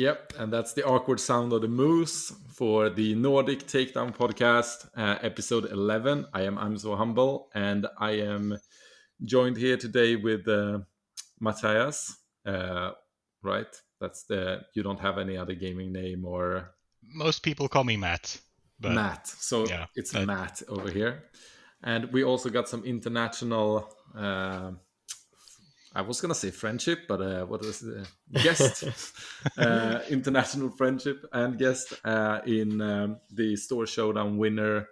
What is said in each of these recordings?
Yep, and that's the awkward sound of the moose for the Nordic Takedown podcast, episode 11. I'm so humble, and I am joined here today with Mattias. Right? You don't have any other gaming name or Most people call me Matt. But Matt. So yeah, it's Matt over here, and we also got some international. I was gonna say friendship, but what was guest? International friendship and guest in the Store Showdown winner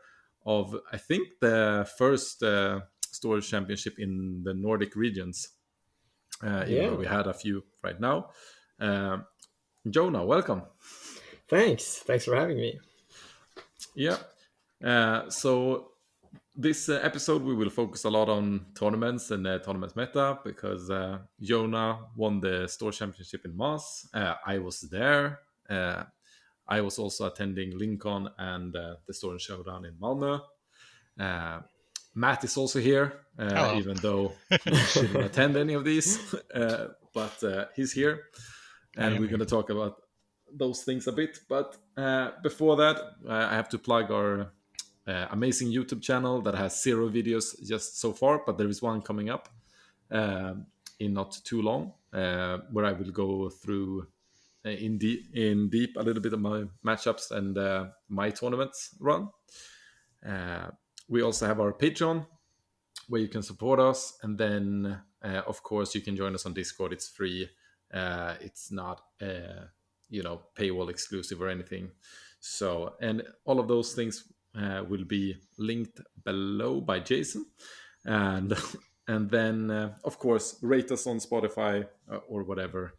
of, I think, the first Store Championship in the Nordic regions. Even though we had a few right now. Jonah, welcome. Thanks for having me. Yeah. So this episode, we will focus a lot on tournaments and tournament meta because Jonah won the Store Championship in Moss. I was there. I was also attending Lincoln and the Store Showdown in Malmö. Matt is also here, even though he shouldn't attend any of these. But he's here, and we're going to talk about those things a bit. But before that, I have to plug our amazing YouTube channel that has 0 videos just so far, but there is one coming up in not too long, where I will go through in deep a little bit of my matchups and my tournaments run. We also have our Patreon, where you can support us, and then of course you can join us on Discord. It's free. It's not paywall exclusive or anything. So, and all of those things will be linked below by Jason, and then of course rate us on Spotify or whatever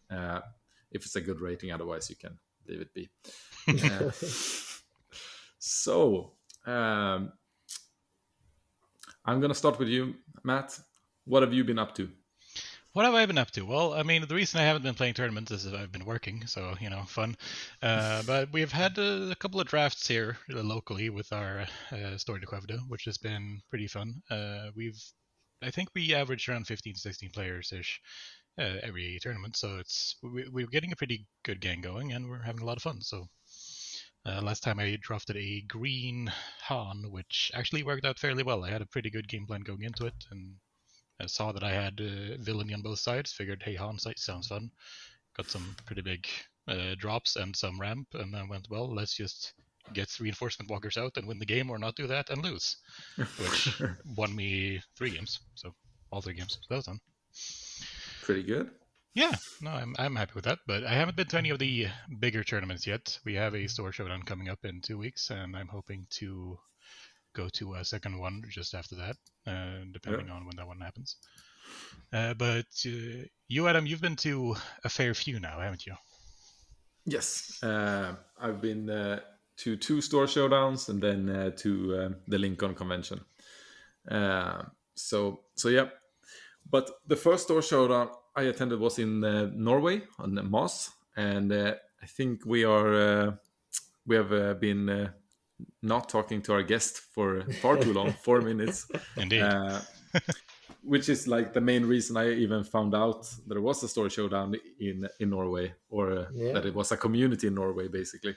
if it's a good rating. Otherwise, you can leave it be. So I'm gonna start with you, Matt. What have you been up to? What have I been up to? Well, I mean, the reason I haven't been playing tournaments is that I've been working, so, fun. But we've had a couple of drafts here locally with our Story to Quevdo, which has been pretty fun. I think we average around 15 to 16 players-ish every tournament, so we're getting a pretty good gang going, and we're having a lot of fun. So last time I drafted a green Han, which actually worked out fairly well. I had a pretty good game plan going into it, and I saw that I had villainy on both sides, figured, hey, Han sounds fun. Got some pretty big drops and some ramp, and then went, well, let's just get reinforcement walkers out and win the game, or not do that and lose, which won me 3 games, so all 3 games. So that was fun. Pretty good. Yeah, no, I'm happy with that, but I haven't been to any of the bigger tournaments yet. We have a Store Showdown coming up in 2 weeks, and I'm hoping to go to a second one just after that, depending on when that one happens. But you, Adam, you've been to a fair few now, haven't you? Yes, I've been to 2 Store Showdowns and then to the Lincoln convention. So yeah. But the first Store Showdown I attended was in Norway on Moss, and I think we have been not talking to our guest for far too long, 4 minutes. Indeed. Which is like the main reason I even found out there was a Store Showdown in Norway, or that it was a community in Norway, basically.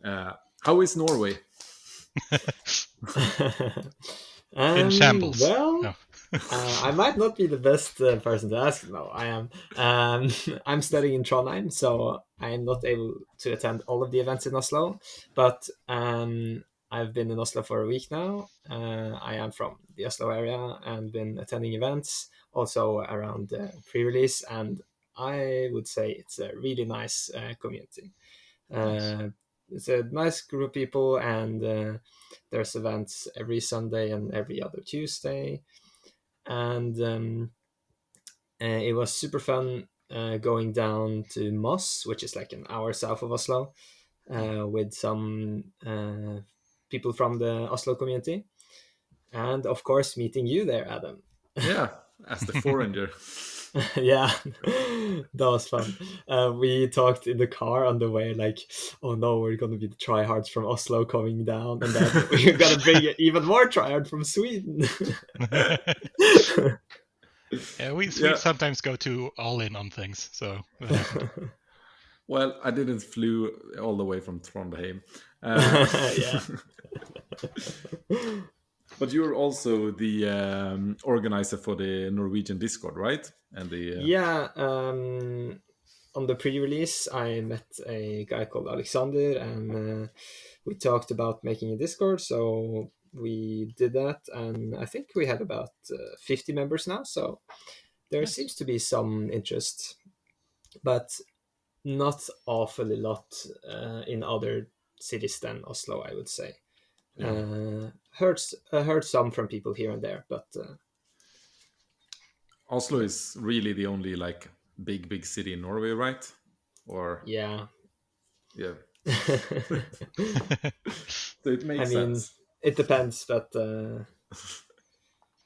How is Norway? In shambles. Well, no. I might not be the best person to ask. No, I am. I'm studying in Trondheim, so I'm not able to attend all of the events in Oslo. But I've been in Oslo for a week now. I am from the Oslo area and been attending events also around pre-release. And I would say it's a really nice community. It's a nice group of people, and there's events every Sunday and every other Tuesday. And it was super fun going down to Moss, which is like an hour south of Oslo, with some people from the Oslo community. And of course, meeting you there, Adam. Yeah, as the foreigner. Yeah, that was fun. We talked in the car on the way, like, oh no, we're going to be the tryhards from Oslo coming down, and then we're going to bring even more tryhard from Sweden. Yeah, we sometimes go to all in on things, so Well, I didn't flew all the way from Trondheim. Yeah. But you're also the organizer for the Norwegian Discord, right? And the Yeah, on the pre-release, I met a guy called Alexander, and we talked about making a Discord. So we did that, and I think we have about 50 members now. So there Nice. seems to be some interest, but not awfully lot in other cities than Oslo, I would say. Heard some from people here and there, but Oslo is really the only like big city in Norway, right? Or yeah. yeah, so it I makes mean, sense. it depends, but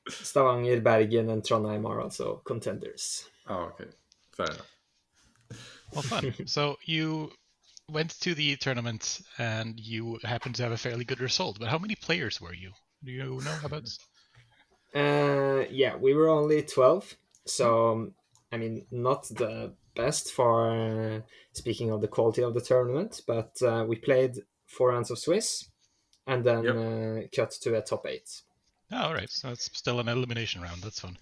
Stavanger, Bergen, and Trondheim are also contenders. Oh, okay, fair enough. Well, fun. So you went to the tournament and you happened to have a fairly good result. But how many players were you? Do you know about? Yeah, we were only 12, so I mean, not the best for speaking of the quality of the tournament, but we played 4 rounds of Swiss and then Yep. cut to a top 8. Oh, all right. So that's still an elimination round. That's fun.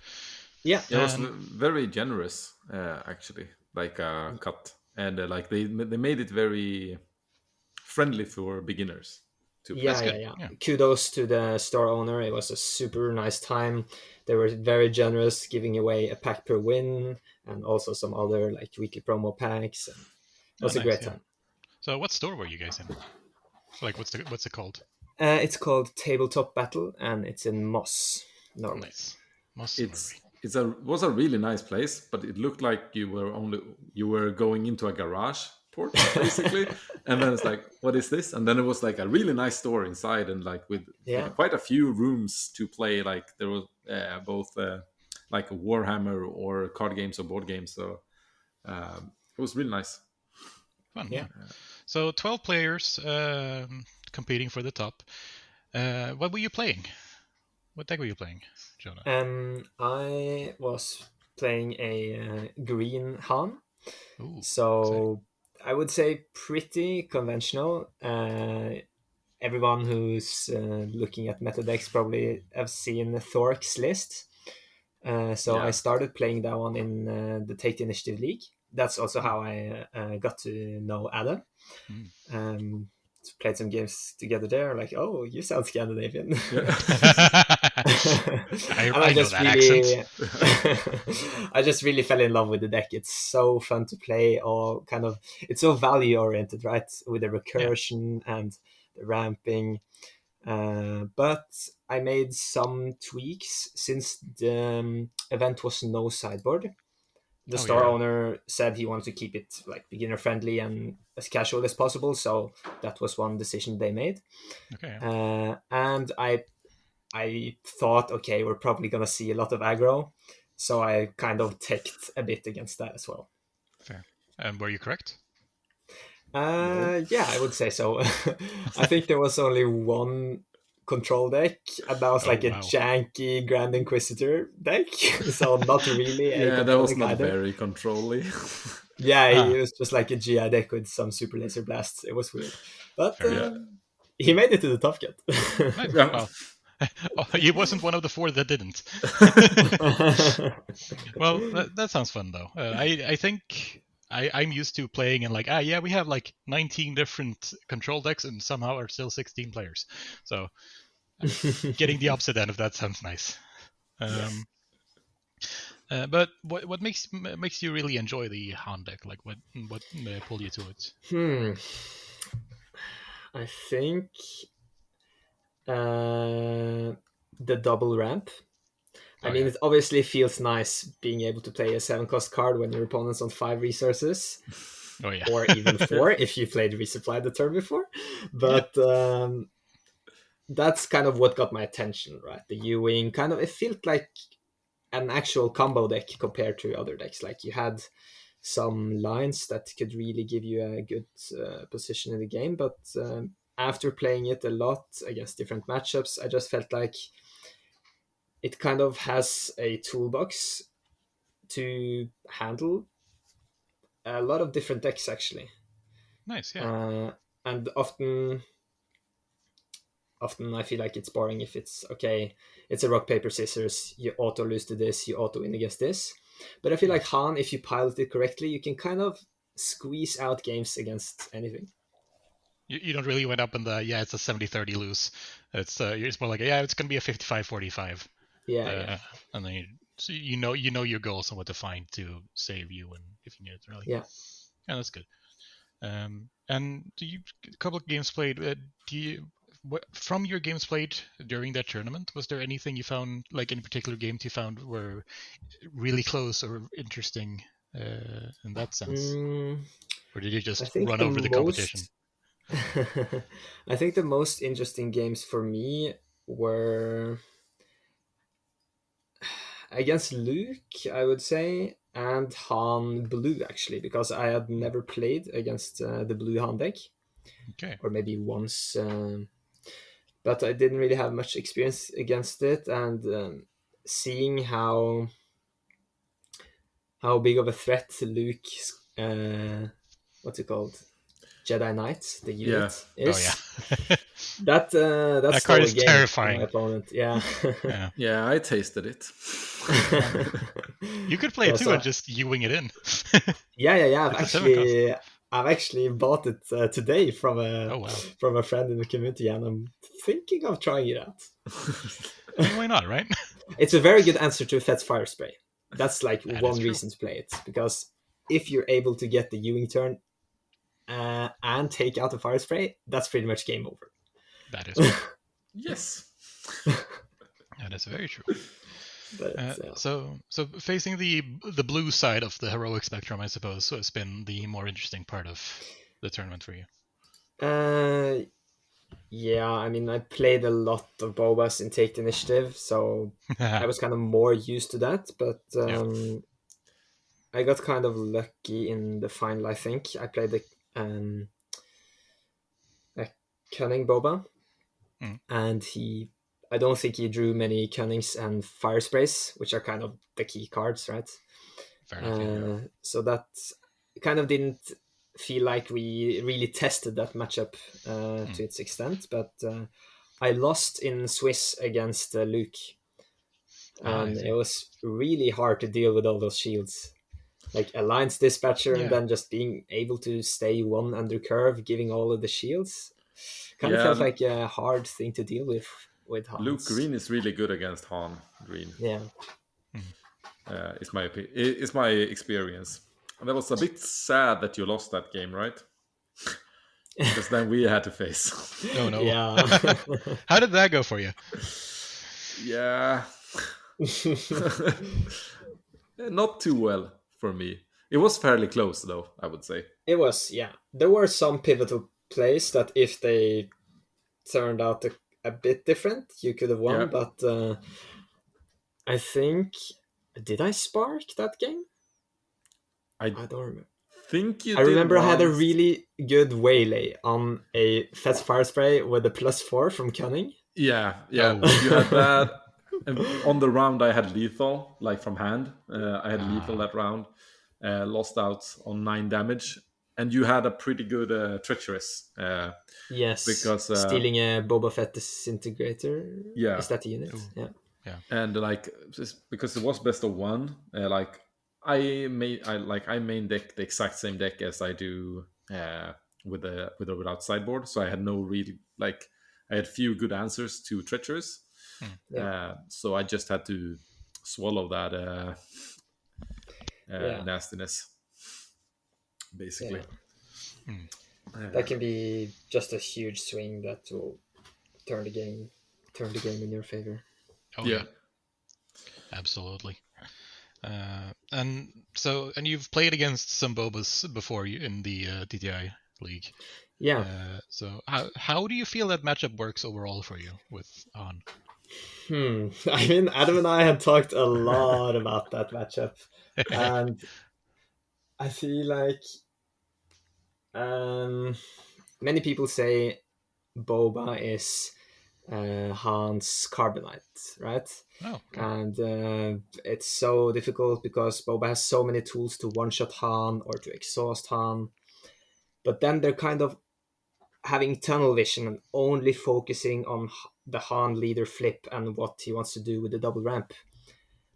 Yeah, It was And very generous, actually, like a cut, and like they made it very friendly for beginners to play. yeah, that's yeah, good. yeah. Yeah. Kudos to the store owner. It was a super nice time. They were very generous, giving away a pack per win and also some other like weekly promo packs. And it Oh, was a nice. great Yeah. time. So what store were you guys in? Like, what's it called? It's called Tabletop Battle, and it's in Moss, Norway. Nice. Moss, It's Norway. was a really nice place, but it looked like you were going into a garage port basically, and then it's like, what is this? And then it was like a really nice store inside, and like with Yeah, quite a few rooms to play. Like there was both like a Warhammer or card games or board games, so it was really nice. Fun. yeah. Yeah. So 12 players competing for the top. What were you playing? What deck were you playing, Jonah? I was playing a green Han, Ooh, exciting. so I would say pretty conventional. Everyone who's looking at meta decks probably have seen Thork's list. So I Yeah. started playing that one in the Take the Initiative League. That's also Hmm. how I got to know Adam. Mm. Played some games together there. Like, oh, you sound Scandinavian. Yeah. And I know that accent. I just really fell in love with the deck. It's so fun to play. All kind of, it's so value oriented, right? With the Yeah. recursion and the ramping. But I made some tweaks since the event was no sideboard. The Oh store yeah. owner said he wanted to keep it like beginner friendly and as casual as possible, so that was one decision they made. Okay. And I thought, okay, we're probably gonna see a lot of aggro, so I kind of teched a bit against that as well. Fair. And were you correct? No. Yeah, I would say so. I think there was only one control deck, and that was Oh like a wow. janky Grand Inquisitor deck, so not really a Yeah, that control was deck not either. very controlly. Yeah, Ah, it was just like a GI deck with some super laser blasts. It was weird, but fair Yeah. enough. he made it to the top cut. Nice. Yeah. Well, oh, he wasn't one of the 4 that didn't. Well, that sounds fun though. I think I'm used to playing in like yeah, we have like 19 different control decks and somehow are still 16 players. So getting the opposite end of that sounds nice. Yes. But what makes you really enjoy the Han deck? Like what pulled you to it? I think the double ramp. I Oh mean, yeah. it obviously feels nice being able to play a 7-cost card when your opponent's on 5 resources, Oh yeah. or even 4 if you played resupply the turn before. Yeah. But that's kind of what got my attention, right? The U-Wing kind of, it felt like an actual combo deck compared to other decks. Like you had some lines that could really give you a good position in the game, but after playing it a lot against different matchups, I just felt like it kind of has a toolbox to handle a lot of different decks actually. Nice, yeah. And often I feel like it's boring if it's okay. It's a rock paper scissors. You auto lose to this. You auto win against this. But I feel like Han, if you pilot it correctly, you can kind of squeeze out games against anything. You don't really went up in the it's a 70-30 lose. It's more like it's going to be a 55-45. Yeah. And then you know your goals and what to find to save you and if you need it really. Yeah. Yeah, that's good. And a couple of games played. From your games played during that tournament, was there anything you found, like any particular games you found were really close or interesting in that sense? Or did you just run over the competition? I think the most interesting games for me were against Luke, I would say, and Han Blue, actually, because I had never played against the Blue Han deck. Okay. Or maybe once. But I didn't really have much experience against it, and seeing how big of a threat Luke, what's it called, Jedi Knight, the unit is. Oh yeah. That's that card is terrifying. My opponent, yeah. Yeah, I tasted it. You could play it too and just you wing it in. Yeah. I've actually bought it today from a friend in the community, and I'm thinking of trying it out. Why not, right? It's a very good answer to Fet's Fire Spray. That's like that one reason to play it, because if you're able to get the Ewing turn and take out the Fire Spray, that's pretty much game over. That is true. Yes. That is very true. But, so facing the blue side of the heroic spectrum, I suppose, has been the more interesting part of the tournament for you. Yeah, I mean, I played a lot of Bobas in Take the Initiative, so I was kind of more used to that, but I got kind of lucky in the final, I think. I played a Cunning Boba, and I don't think he drew many Cunnings and Fire Sprays, which are kind of the key cards, right? Fair enough, so that kind of didn't feel like we really tested that matchup to its extent, but I lost in Swiss against Luke, and it was really hard to deal with all those shields. Like Alliance Dispatcher and then just being able to stay one under curve, giving all of the shields. Kind of felt like a hard thing to deal with Hans. Luke Green is really good against Han Green. Yeah. It's my experience. And that was a bit sad that you lost that game, right? Because then we had to face. Oh no. Yeah. How did that go for you? Yeah. Not too well for me. It was fairly close, though, I would say. It was, yeah. There were some pivotal plays that if they turned out a bit different, you could have won, but I think... Did I spark that game? I don't remember. I remember I had a really good waylay on a Fet's Fire Spray with a +4 from Cunning. Yeah. You had that. And on the round, I had lethal, like from hand. I had lethal that round. Lost out on 9 damage. And you had a pretty good treacherous. Yes, because stealing a Boba Fett disintegrator. Yeah. Is that the unit? Yeah. And like, because it was best of 1, like I main deck the exact same deck as I do with or without sideboard. So I had no really I had few good answers to treacherous. So I just had to swallow that nastiness, basically. That can be just a huge swing that will turn the game in your favor. Oh yeah, absolutely. And you've played against some Bobas before in the TTI league. Yeah. So how do you feel that matchup works overall for you with Han? I mean, Adam and I had talked a lot about that matchup, and I feel like many people say Boba is Han's Carbonite, right? Oh, okay. And it's so difficult because Boba has so many tools to one-shot Han or to exhaust Han. But then they're kind of having tunnel vision and only focusing on the Han leader flip and what he wants to do with the double ramp.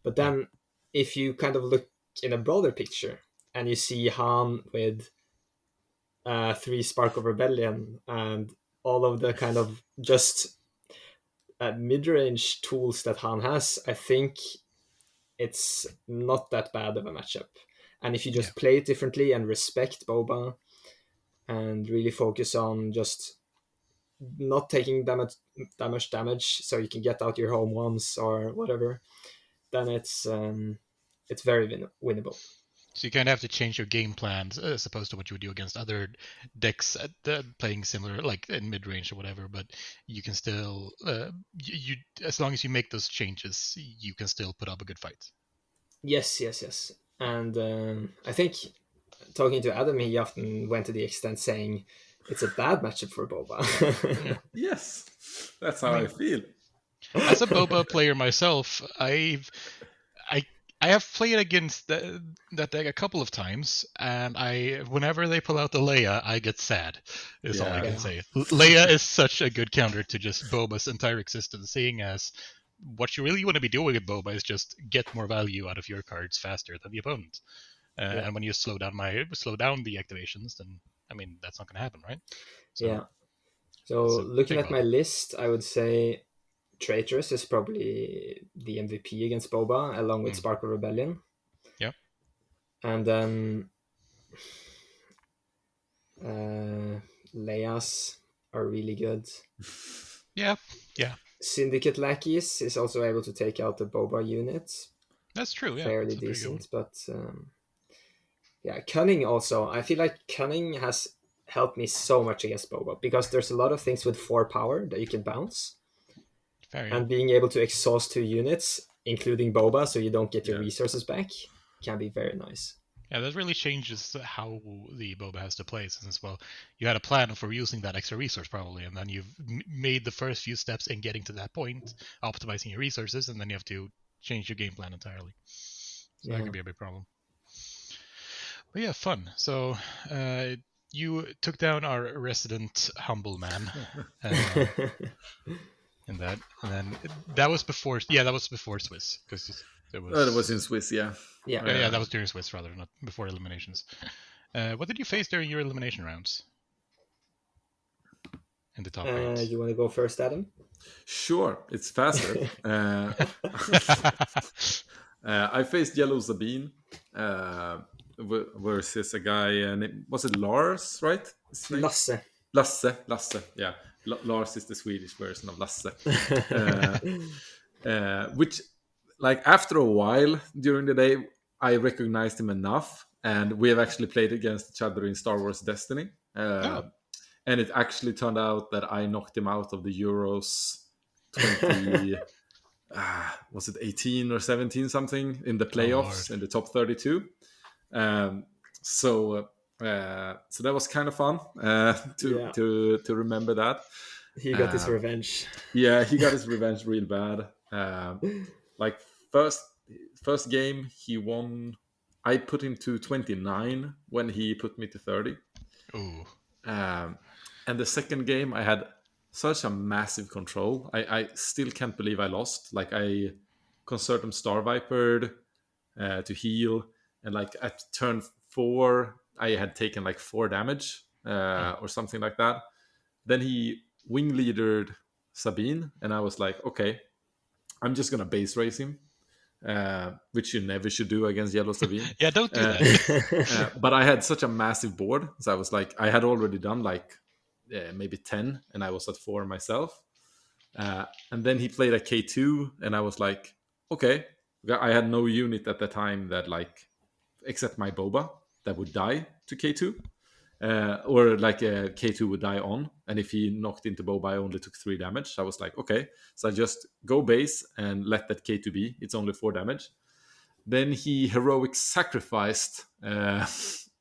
But then if you kind of look in a broader picture and you see Han with 3 Spark of Rebellion and all of the kind of just mid-range tools that Han has, I think it's not that bad of a matchup. And if you just play it differently and respect Boba and really focus on just not taking that much damage so you can get out your home ones or whatever, then it's very winnable. So you kind of have to change your game plans as opposed to what you would do against other decks playing similar, like in mid range or whatever. But you can still, you as long as you make those changes, you can still put up a good fight. Yes. And I think talking to Adam, he often went to the extent saying it's a bad matchup for Boba. Yes, that's how I feel. As a Boba player myself, I have played against that deck a couple of times, and whenever they pull out the Leia, I get sad. Is all I can say. Leia is such a good counter to just Boba's entire existence, seeing as what you really want to be doing with Boba is just get more value out of your cards faster than the opponent. And when you slow down the activations, then I mean that's not going to happen, right? So looking at my list, I would say Traitorous is probably the MVP against Boba, along with Spark of Rebellion. Yeah. And then Leia's are really good. Yeah. Syndicate Lackeys is also able to take out the Boba units. That's true, yeah. Fairly decent, but Cunning also. I feel like Cunning has helped me so much against Boba, because there's a lot of things with 4 power that you can bounce. And being able to exhaust 2 units, including Boba, so you don't get your resources back, can be very nice. Yeah, that really changes how the Boba has to play, since, well, you had a plan for using that extra resource probably, and then you've made the first few steps in getting to that point, optimizing your resources, and then you have to change your game plan entirely. So that could be a big problem. But yeah, fun. So you took down our resident humble man. In that, and then that was before Swiss, because it was in Swiss, yeah, that was during Swiss rather, not before eliminations. What did you face during your elimination rounds in the top 8? You want to go first, Adam? Sure, it's faster. I faced Yellow Sabine versus a guy, was it Lars, right? Lasse, yeah. Lars is the Swedish version of Lasse. Which, like, after a while during the day, I recognized him enough, and we have actually played against each other in Star Wars Destiny. And it actually turned out that I knocked him out of the Euros 20... was it 18 or 17 something in the playoffs in the top 32. So that was kind of fun to remember that. He got his revenge. Yeah, he got his revenge real bad. Like first game he won. I put him to 29 when he put me to 30. Ooh. And the second game I had such a massive control. I still can't believe I lost. Like, I Concertum Star Vipered to heal, and like at turn 4 I had taken like 4 damage or something like that. Then he wing leadered Sabine, and I was like, okay, I'm just gonna base race him, which you never should do against Yellow Sabine. Yeah, don't do that. But I had such a massive board, so I was like, I had already done like maybe 10, and I was at 4 myself. And then he played a K2, and I was like, okay, I had no unit at the time that, like, except my Boba, that would die to K2. Or like K2 would die on, and if he knocked into Boba, I only took 3 damage. I was like, okay, so I just go base and let that K2 be. It's only 4 damage. Then he heroic sacrificed the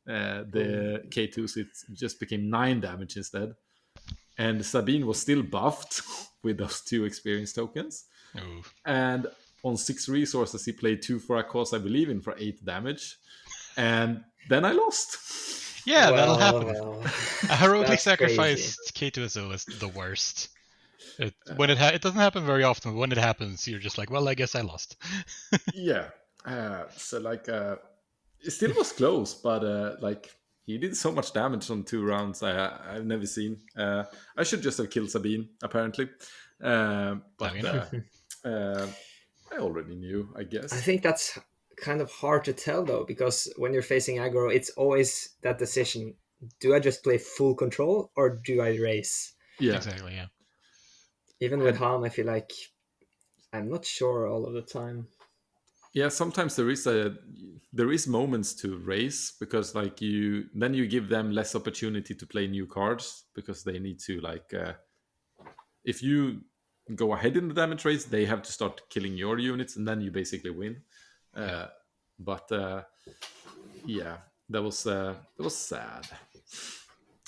K2, so it just became 9 damage instead. and Sabine was still buffed with those 2 experience tokens. Ooh. And on 6 resources, he played 2 for a cause, I believe, in for 8 damage. And then I lost. Yeah, that'll happen. Well, A heroically that's sacrificed K2SO is the worst. It doesn't happen very often, but when it happens, you're just like, well, I guess I lost. Yeah. So like, it still was close, but like he did so much damage on 2 rounds I've never seen. I should just have killed Sabine, apparently. But you know. I already knew, I guess. I think that's kind of hard to tell though, because when you're facing aggro, it's always that decision: do I just play full control or do I race? Yeah, exactly. Yeah. Even with Han, I feel like I'm not sure all of the time. Yeah, sometimes there is moments to race, because like you give them less opportunity to play new cards, because they need to like if you go ahead in the damage race, they have to start killing your units, and then you basically win. But yeah, that was sad.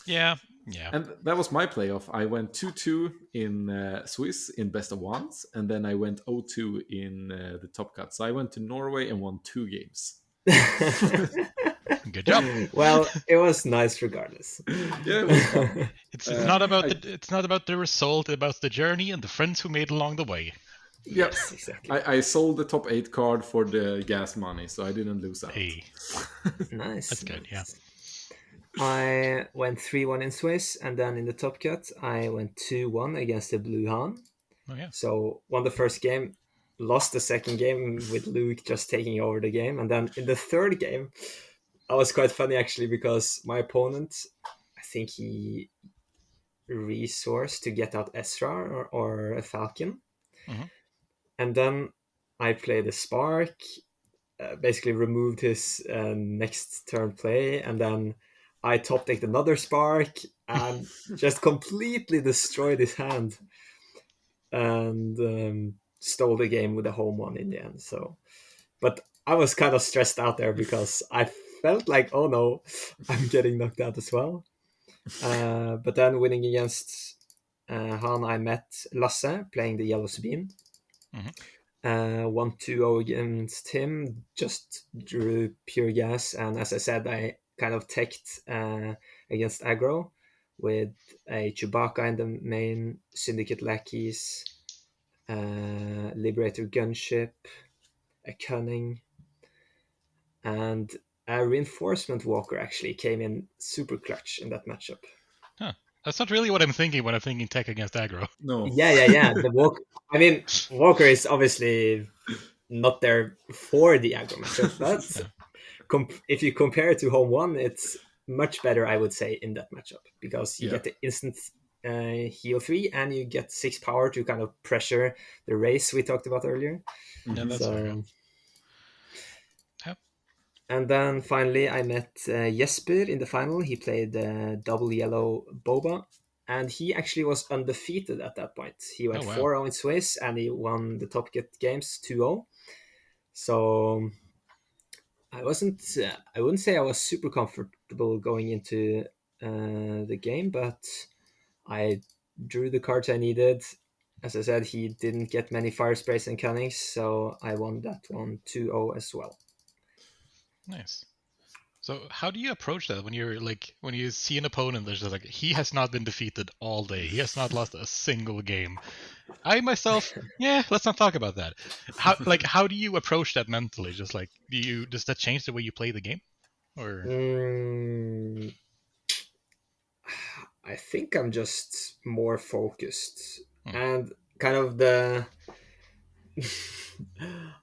Yeah. And that was my playoff. I went 2-2 in Swiss in best of ones, and then I went 0-2 in the top cut. So I went to Norway and won 2 games. Good job. Well, it was nice regardless. Yeah, it was fun. It's not about the result, it's about the journey and the friends who made along the way. Yes, exactly. I sold the top 8 card for the gas money, so I didn't lose out. Hey, Nice. that's good. Yeah. I went 3-1 in Swiss, and then in the top cut, I went 2-1 against the Blue Han. Oh yeah. So won the first game, lost the second game with Luke just taking over the game, and then in the third game, I was quite funny actually, because my opponent, I think he resourced to get out Ezra or a Falcon, and then I played a Spark, basically removed his next turn play, and then I top decked another Spark and just completely destroyed his hand, and stole the game with a home one in the end. So, but I was kind of stressed out there because I felt like, oh no, I'm getting knocked out as well. But then winning against Han, I met Lasse playing the Yellow Sabine. 1-2-0 against him, just drew pure gas, and as I said, I kind of teched against aggro with a Chewbacca in the main, Syndicate Lackeys, Liberator Gunship, a Cunning, and a Reinforcement Walker actually came in super clutch in that matchup. Huh. That's not really what I'm thinking when I'm thinking tech against aggro. No. Yeah. The Walker. I mean, Walker is obviously not there for the aggro matchup, but if you compare it to home one, it's much better, I would say, in that matchup, because you get the instant heal 3 and you get 6 power to kind of pressure the race we talked about earlier. Yeah, that's fair. And then finally, I met Jesper in the final. He played double yellow Boba, and he actually was undefeated at that point. He went 4-0 in Swiss, and he won the top get games 2-0. So I wouldn't say I was super comfortable going into the game, but I drew the cards I needed. As I said, he didn't get many fire sprays and cunnings, so I won that one 2-0 as well. Nice. So how do you approach that when you see an opponent that's just like, he has not been defeated all day, he has not lost a single game? I myself, let's not talk about that. How do you approach that mentally? Just like, does that change the way you play the game, or? I think I'm just more focused and kind of the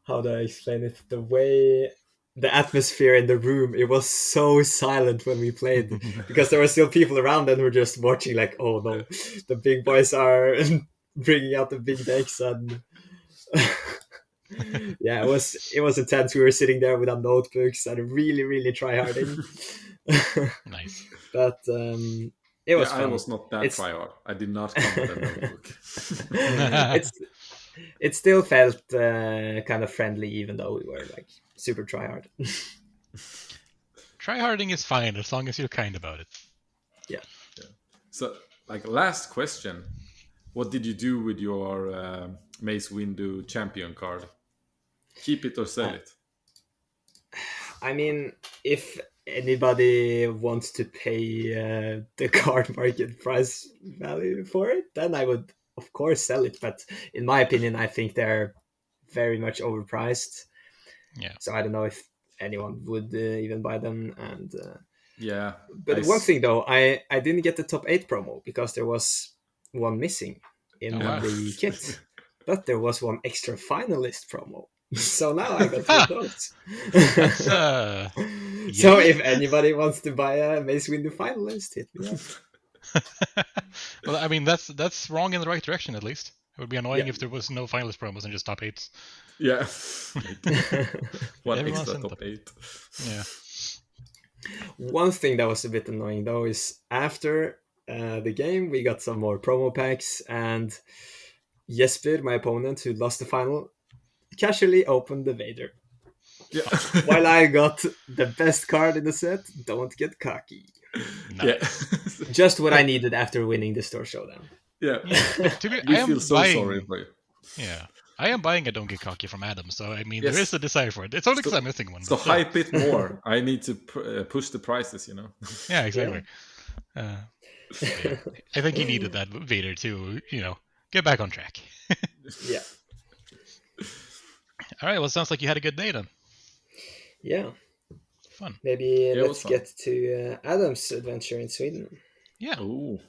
how do I explain it? The way the atmosphere in the room, it was so silent when we played, because there were still people around and were just watching like, oh no, the big boys are bringing out the big decks, and yeah, it was intense. We were sitting there with our notebooks and really try harding. Nice. But it was fun. I was not that try hard. I did not come with a notebook. It still felt kind of friendly, even though we were like super try hard. Tryharding is fine as long as you're kind about it. Yeah. So like last question. What did you do with your Mace Windu champion card? Keep it or sell it? I mean, if anybody wants to pay the card market price value for it, then I would, of course, sell it. But in my opinion, I think they're very much overpriced. Yeah. So I don't know if anyone would even buy them. And Yeah. but one thing though, I didn't get the top 8 promo because there was one missing in the kit, but there was one extra finalist promo. So now I got 2 those. That's So if anybody wants to buy a Mace Windu finalist, hit me up. Well, I mean that's wrong in the right direction at least. It would be annoying if there was no finalist promos and just top 8s. Yeah. One Everyone's extra in top 8. Yeah. One thing that was a bit annoying though is after the game we got some more promo packs, and Jesper, my opponent who lost the final, casually opened the Vader. Yeah. While I got the best card in the set, don't get cocky. Nice. Yeah. Just what I needed after winning the store showdown. Yeah. We feel so sorry for you. Yeah. I am buying a Don't Get Cocky from Adam, so I mean, Yes. there is a desire for it. It's only because I'm missing one. So hype it more. I need to push the prices, you know? Yeah, exactly. Yeah. I think he needed that Vader to, get back on track. Yeah. All right, well, it sounds like you had a good day then. Yeah. Fun. Maybe Yeah, let's get to Adam's adventure in Sweden. Yeah. Ooh.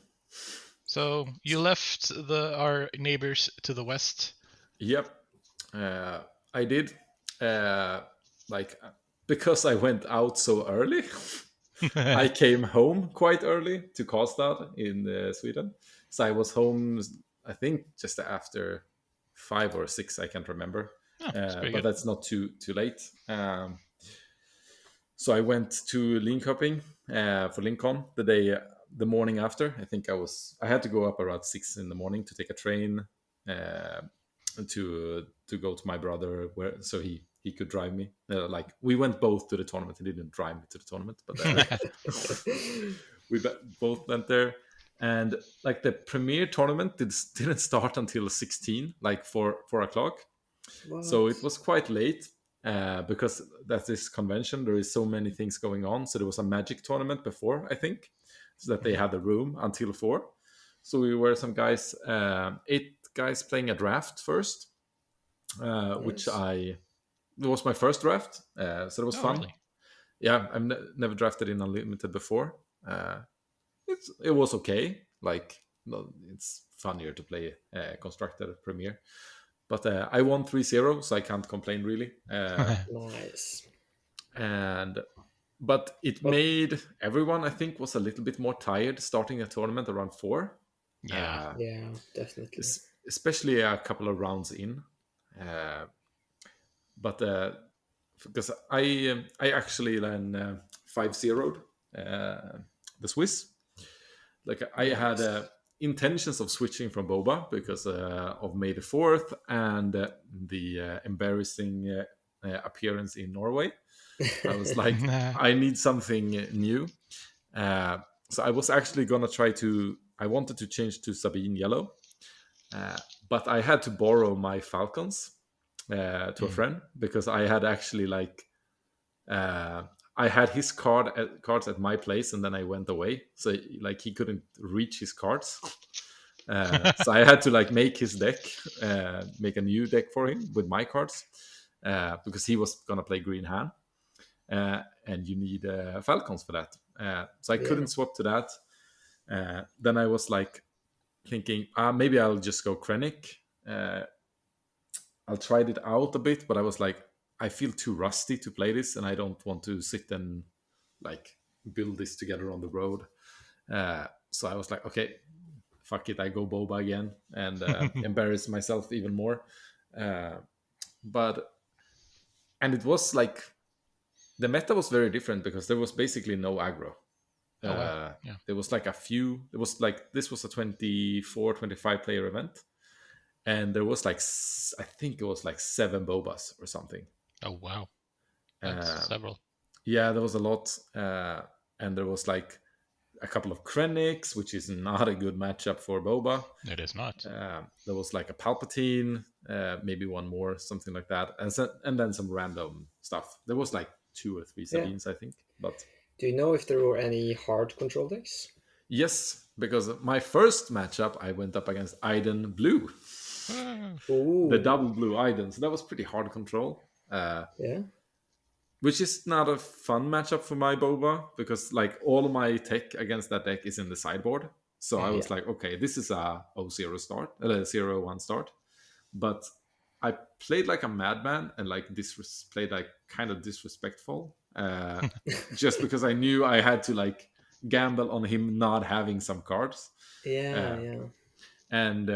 So you left our neighbors to the west. Yep. I did. Because I went out so early, I came home quite early to Karlstad in Sweden. So I was home, I think, just after 5 or 6. I can't remember. But that's not too late. So I went to Linköping for Lincoln the morning after. I think I had to go up around 6 in the morning to take a train to go to my brother, so he could drive me. We went both to the tournament. He didn't drive me to the tournament, but we both went there. And like the premier tournament didn't start until 16, like 4 o'clock. What? So it was quite late because that's this convention. There is so many things going on. So there was a magic tournament before, I think, so that they had the room until 4. So we were some guys, 8 guys playing a draft first, which it was my first draft. So it was fun. Really? Yeah, I've never drafted in Unlimited before. It was okay. It's funnier to play Constructed Premier. But I won 3-0, so I can't complain really. Nice. But it made everyone, I think, was a little bit more tired starting a tournament around 4. Yeah. Yeah, definitely. Especially a couple of rounds in. But because I actually then 5-0'd the Swiss. I had intentions of switching from Boba because of May the 4th and the embarrassing appearance in Norway. I was like, I need something new. So I was actually gonna I wanted to change to Sabine Yellow, but I had to borrow my Falcons to a friend because I had actually I had his cards at my place, and then I went away, so he couldn't reach his cards. So I had to make his deck, make a new deck for him with my cards, because he was gonna play Green Han, and you need Falcons for that. So I couldn't swap to that. Then I was thinking, maybe I'll just go Krennic. I'll try it out a bit, but I was like, I feel too rusty to play this, and I don't want to sit and build this together on the road. So I was like, okay, fuck it, I go Boba again and embarrass myself even more. And it was the meta was very different because there was basically no aggro. Wow. Yeah. There was a few. It was this was a 24, 25 player event, and there was I think it was 7 Bobas or something. Oh wow, that's several. Yeah, there was a lot, and there was a couple of Krennics, which is not a good matchup for Boba. It is not. There was like a Palpatine, maybe one more, something like that, and then some random stuff. There was like 2 or 3 Sabines, I think. But do you know if there were any hard control decks? yes, because my first matchup I went up against Iden Blue, the double blue Iden. So that was pretty hard control. Yeah. Which is not a fun matchup for my Boba, because like all of my tech against that deck is in the sideboard. So I was like, okay, this is a 0-0 start, 0-1 start. But I played like a madman and like played like kind of disrespectful, just because I knew I had to like gamble on him not having some cards. Yeah. And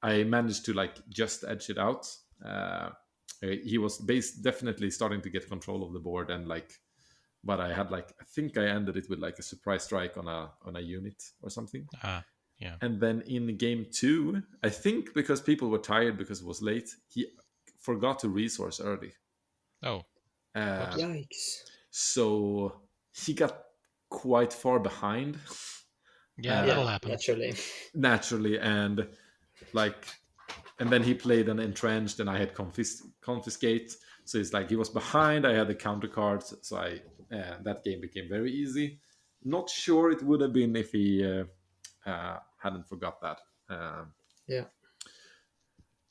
I managed to like just edge it out. He was definitely starting to get control of the board, and like, but I had like, I think I ended it with like a surprise strike on a unit or something. Yeah. And then in game 2, I think because people were tired because it was late, he forgot to resource early. Oh. Yikes. So he got quite far behind. Yeah, that'll happen. Naturally, and like, and then he played an entrenched, and I had confiscate. So it's like he was behind. I had the counter cards, so that game became very easy. Not sure it would have been if he hadn't forgot that.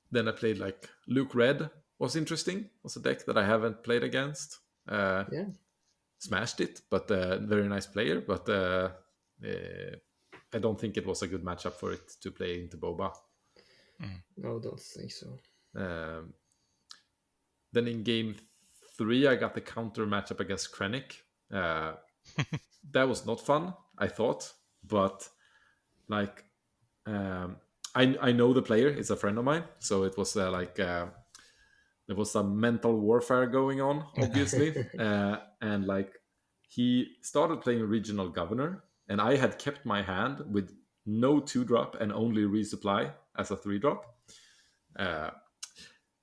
Then I played like Luke Red was interesting. Was a deck that I haven't played against. Smashed it, but very nice player. But I don't think it was a good matchup for it to play into Boba. No, don't think so. Then in game 3, I got the counter matchup against Krennic. That was not fun, I thought, but like I know the player. It's a friend of mine, so it was like there was some mental warfare going on, obviously, and like he started playing Regional Governor, and I had kept my hand with no 2-drop and only resupply as a 3-drop.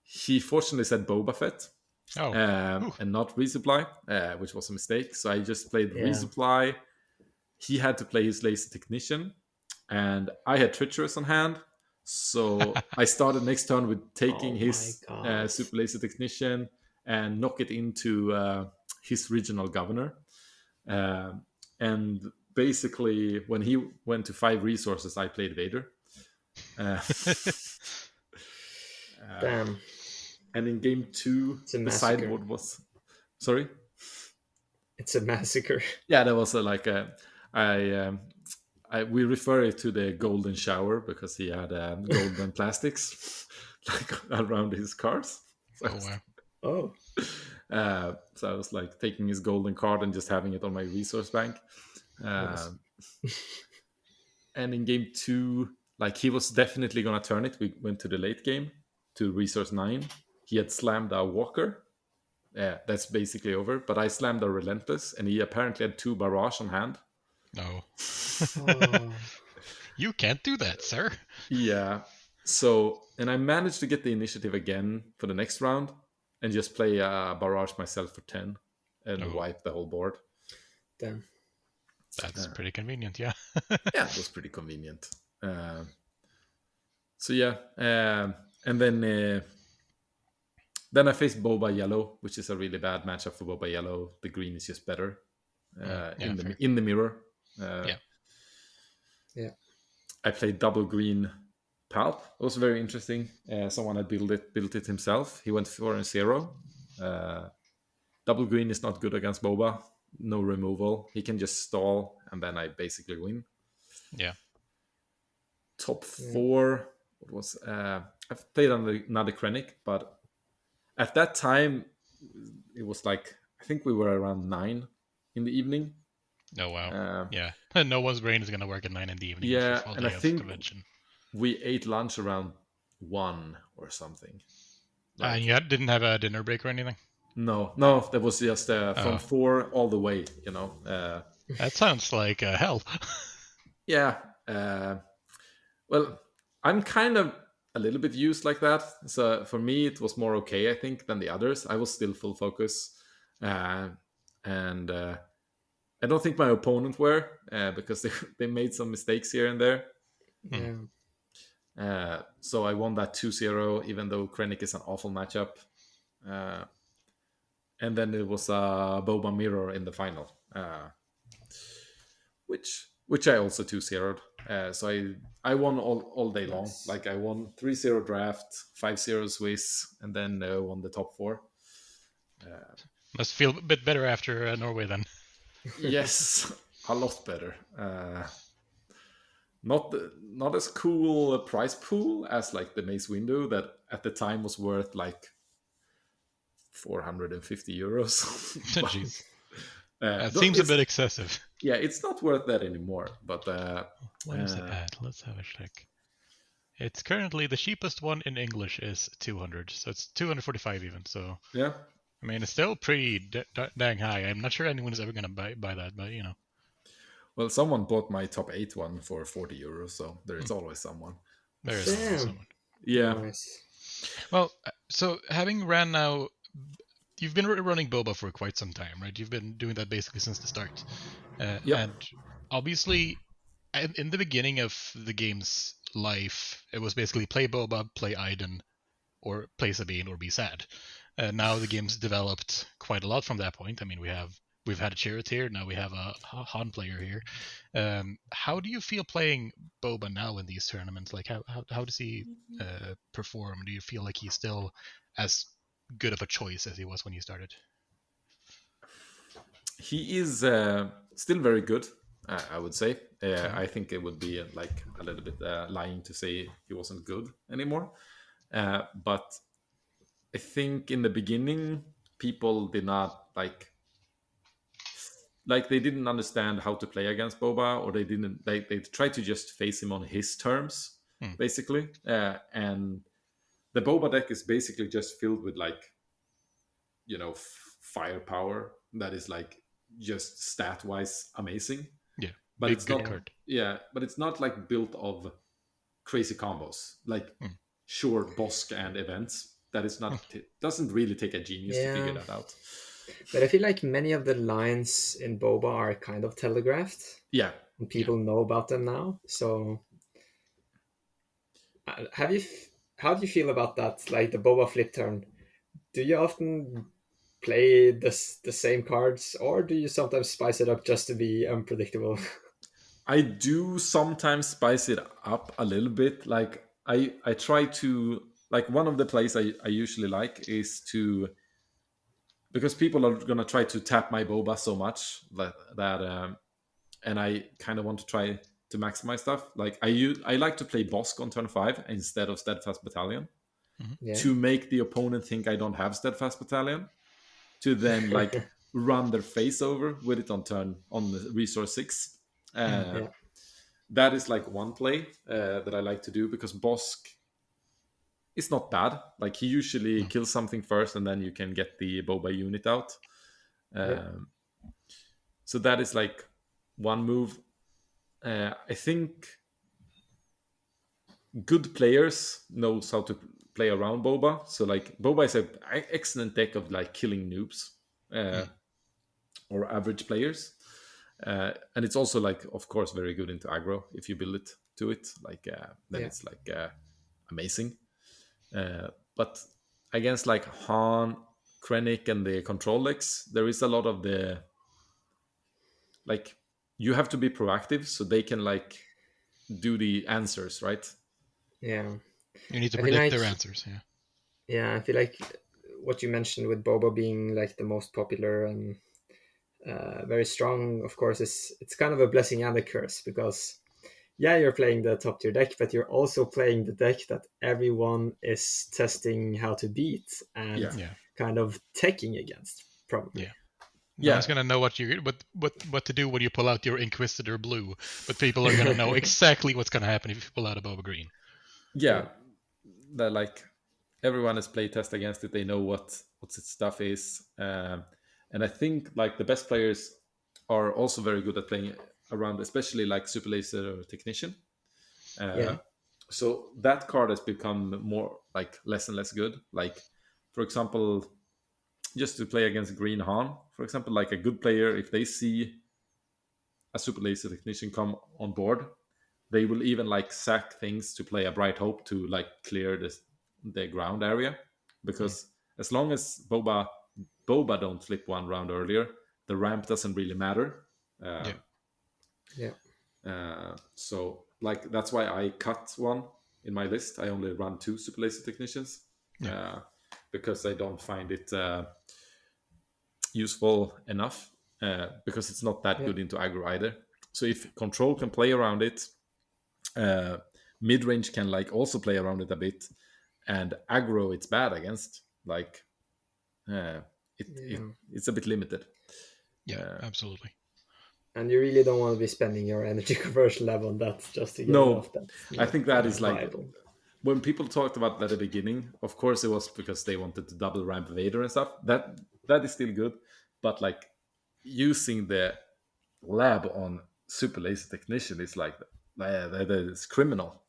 He fortunately said Boba Fett and not resupply, which was a mistake. So I just played resupply. He had to play his Laser Technician, and I had Treacherous on hand. So I started next turn with taking his Super Laser Technician and knock it into his Regional Governor. And basically, when he went to 5 resources, I played Vader. Damn. And in game 2, the sideboard was... Sorry? It's a massacre. Yeah, there was we refer it to the golden shower because he had golden plastics like around his cards. So so I was like taking his golden card and just having it on my resource bank. And in game 2, like he was definitely gonna turn it. We went to the late game to resource 9. He had slammed a Walker. Yeah, that's basically over. But I slammed a Relentless, and he apparently had 2 Barrage on hand. No. You can't do that, sir. Yeah. So, and I managed to get the initiative again for the next round and just play a Barrage myself for 10 and wipe the whole board. Damn. That's pretty convenient, yeah. Yeah, it was pretty convenient. So yeah, and then I faced Boba Yellow, which is a really bad matchup for Boba Yellow. The green is just better in the mirror. I played double green Palp. It was very interesting. Someone had built it himself. He went 4-0. Double green is not good against Boba. No removal. He can just stall, and then I basically win. Yeah. Top 4 was I've played another Krennic, but at that time it was like I think we were around 9 in the evening. Oh wow! Yeah, no one's brain is gonna work at 9 in the evening. Yeah, and I think we ate lunch around 1 or something. And you didn't have a dinner break or anything? No, that was just from 4 all the way. You know. That sounds like hell. Yeah. Well, I'm kind of a little bit used like that. So for me, it was more okay, I think, than the others. I was still full focus, and I I don't think my opponent were, because they made some mistakes here and there. Yeah. So I won that 2-0, even though Krennic is an awful matchup. And then it was a Boba Mirror in the final, which I also 2-0'd. So I won all day long. Nice. Like I won 3-0 draft, 5-0 Swiss, and then won the top 4. Must feel a bit better after Norway then. Yes, a lot better. Not as cool a prize pool as like the Mace Window that at the time was worth like 450 euros. Jeez. That seems a bit excessive. Yeah, it's not worth that anymore. But what is it at? Let's have a check. It's currently the cheapest one in English is 200, so it's 245 even. So yeah, I mean it's still pretty dang high. I'm not sure anyone is ever going to buy that, but you know. Well, someone bought my top 8 one for 40 euros, so there is always someone. There is always someone. Yeah. Nice. Well, so having ran now, you've been running Boba for quite some time, right? You've been doing that basically since the start. And obviously, in the beginning of the game's life, it was basically play Boba, play Iden, or play Sabine, or be sad. Now the game's developed quite a lot from that point. I mean, we've had a charioteer, now we have a Han player here. How do you feel playing Boba now in these tournaments? Like, how does he perform? Do you feel like he's still as good of a choice as he was when you started? He is still very good, I would say. I think it would be like a little bit lying to say he wasn't good anymore. But I think in the beginning, people did not like they didn't understand how to play against Boba, or they tried to just face him on his terms, basically. And the Boba deck is basically just filled with like, firepower that is like just stat wise amazing. Yeah, but it's not card. Yeah, but it's not like built of crazy combos like short Bosk and events. That is not doesn't really take a genius to figure that out. But I feel like many of the lines in Boba are kind of telegraphed. Yeah. And people know about them now. So how do you feel about that? Like the Boba flip turn. Do you often play the same cards, or do you sometimes spice it up just to be unpredictable? I do sometimes spice it up a little bit. Like I try to, like, one of the plays I usually like is to, because people are gonna try to tap my Boba so much that and I kind of want to try to maximize stuff. Like I like to play Bosk on turn 5 instead of Steadfast Battalion, to make the opponent think I don't have Steadfast Battalion, to then like run their face over with it on the resource 6. That is like one play that I like to do, because Bosk is not bad. Like he usually kills something first, and then you can get the Boba unit out. So that is like one move. I think good players knows how to play around Boba. So like Boba is an excellent deck of like killing noobs or average players. And it's also like, of course, very good into aggro if you build it to it. Like then it's like amazing. But against like Han, Krennic, and the control decks, there is a lot of the like, you have to be proactive so they can like do the answers, right? Yeah. You need to predict their answers. Yeah, I feel like what you mentioned with Boba being like the most popular and very strong, of course, it's kind of a blessing and a curse, because you're playing the top tier deck, but you're also playing the deck that everyone is testing how to beat and kind of teching against, probably. No one's gonna know what to do when you pull out your Inquisitor blue, but people are gonna know exactly what's gonna happen if you pull out a Boba green. Yeah, that like everyone has played test against it. They know what its stuff is, and I think like the best players are also very good at playing around, especially like Super Laser or Technician. So that card has become more like less and less good. Like, for example, just to play against Green Han, for example, like a good player, if they see a super lazy technician come on board, they will even like sack things to play a bright hope to like clear the ground area, because as long as boba don't flip one round earlier, the ramp doesn't really matter. Yeah. So like that's why I cut one in my list. I only run 2 super lazy technicians, because I don't find it useful enough, because it's not that good into aggro either. So if control can play around it, mid range can like also play around it a bit, and aggro it's bad against. Like it's a bit limited. Yeah, absolutely. And you really don't want to be spending your energy conversion level on that just to get it off that. I think that is like viable. when people talked about that at the beginning, of course it was because they wanted to double ramp Vader and stuff. That is still good, but like using the lab on super lazy technician is like that is criminal.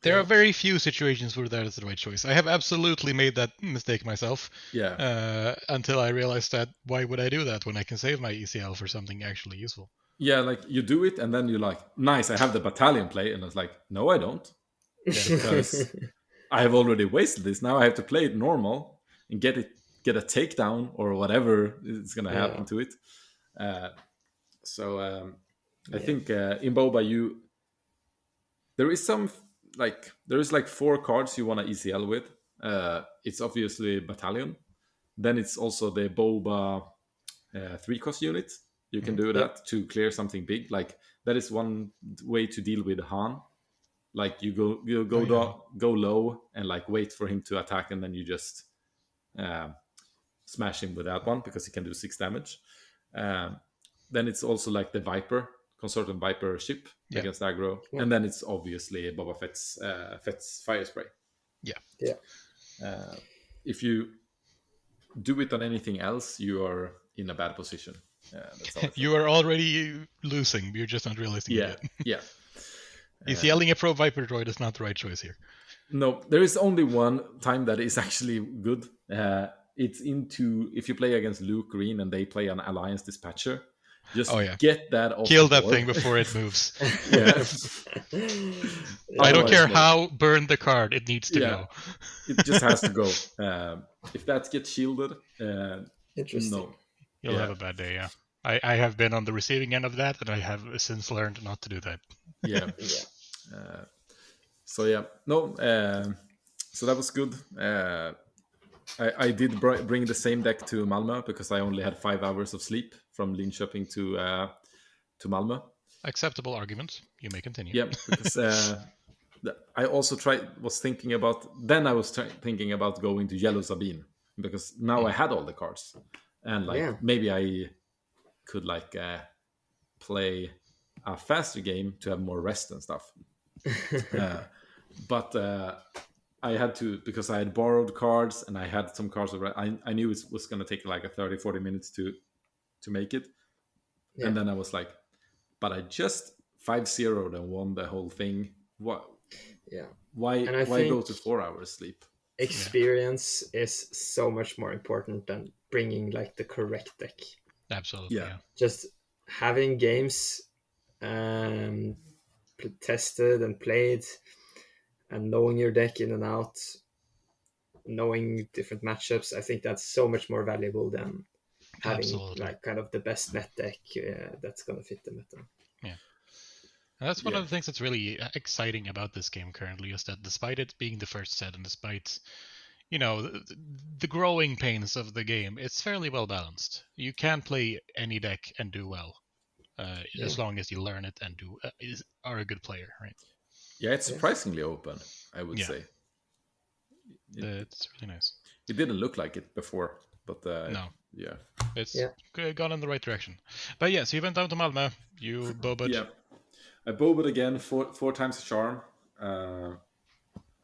There are very few situations where that is the right choice. I have absolutely made that mistake myself. Until I realized that why would I do that when I can save my ECL for something actually useful? Yeah, like you do it and then you're like, nice, I have the battalion play, and I was like, no, I don't, because I have already wasted this. Now I have to play it normal and get a takedown or whatever is going to happen to it. I think in Boba there is like 4 cards you want to ECL with. It's obviously battalion. Then it's also the Boba 3-cost unit. You can do that to clear something big. Like that is one way to deal with Han. Like you go low and like wait for him to attack, and then you just smash him with that one because he can do 6 damage. Then it's also like the Viper, Consortium Viper ship against aggro, and then it's obviously Boba Fett's fire spray. If you do it on anything else, you are in a bad position. You are already losing. You're just not realizing it yet. Is yelling a pro Viper droid is not the right choice here. No, there is only one time that is actually good. It's if you play against Luke Green and they play an Alliance Dispatcher, just get that off. Kill that thing before it moves. I don't care how burned the card, it needs to go. It just has to go. If that gets shielded, interesting. You'll have a bad day, I have been on the receiving end of that, and I have since learned not to do that. So that was good. I did bring the same deck to Malmö because I only had 5 hours of sleep from Linköping to Malmö. Acceptable argument. You may continue. Yeah, because I also was thinking about going to Yellow Sabine, because now I had all the cards, and maybe I could play a faster game to have more rest and stuff. But I had to, because I had borrowed cards and I had some cards already. I knew it was going to take like 30-40 minutes to make it. And then I was like, but I just 5-0'd and won the whole thing. What? Yeah. Why go to 4 hours sleep? Experience is so much more important than bringing like the correct deck. Absolutely. Yeah. Just having games tested and played, and knowing your deck in and out, knowing different matchups, I think that's so much more valuable than having like kind of the best net deck that's going to fit the meta. Yeah. And that's one of the things that's really exciting about this game currently, is that despite it being the first set and despite, the growing pains of the game, it's fairly well balanced. You can play any deck and do well, as long as you learn it and are a good player, right? Yeah, it's surprisingly open, I would say. It's really nice. It didn't look like it before, but no. Yeah. It's gone in the right direction. But so you went down to Malmö, you boba'd. Yeah. I boba'd again, 4 times a charm.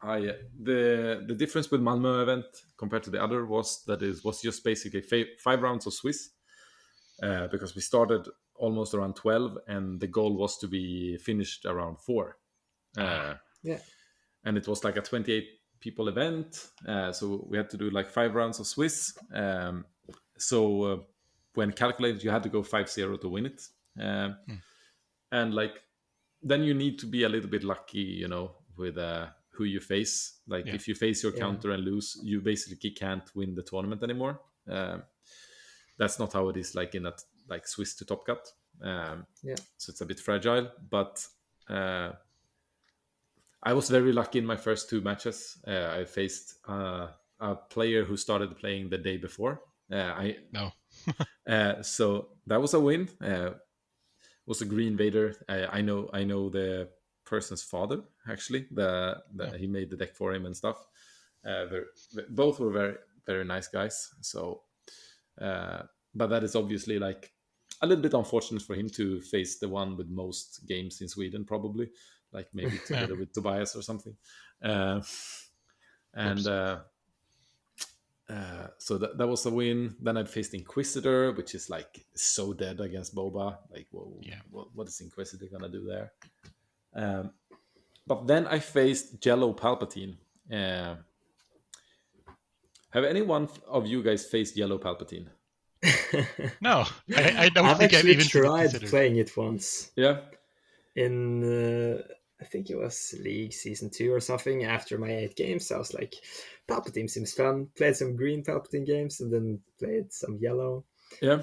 The difference with Malmö event compared to the other was that it was just basically 5 rounds of Swiss, because we started almost around 12 and the goal was to be finished around 4. And it was like a 28 people event, so we had to do like 5 rounds of Swiss. So when calculated, you had to go 5-0 to win it. And like then you need to be a little bit lucky, you know, with who you face. Like if you face your counter and lose, you basically can't win the tournament anymore. That's not how it is like in a like Swiss to Top Cut. So it's a bit fragile, but I was very lucky in my first 2 matches. I faced a player who started playing the day before. So that was a win. Was a Green Vader. I know the person's father actually. He made the deck for him and stuff. Both were very very nice guys. So, but that is obviously like a little bit unfortunate for him to face the one with most games in Sweden, probably. Like maybe together with Tobias or something. So that was a win. Then I faced Inquisitor, which is like so dead against Boba. Like, what is Inquisitor gonna do there? But then I faced Jello Palpatine. Have anyone of you guys faced Yellow Palpatine? No, I don't I've think I've actually even tried playing it once. Yeah. In I think it was League Season 2 or something. After my 8 games, I was like, Palpatine seems fun. Played some green Palpatine games and then played some yellow. Yeah.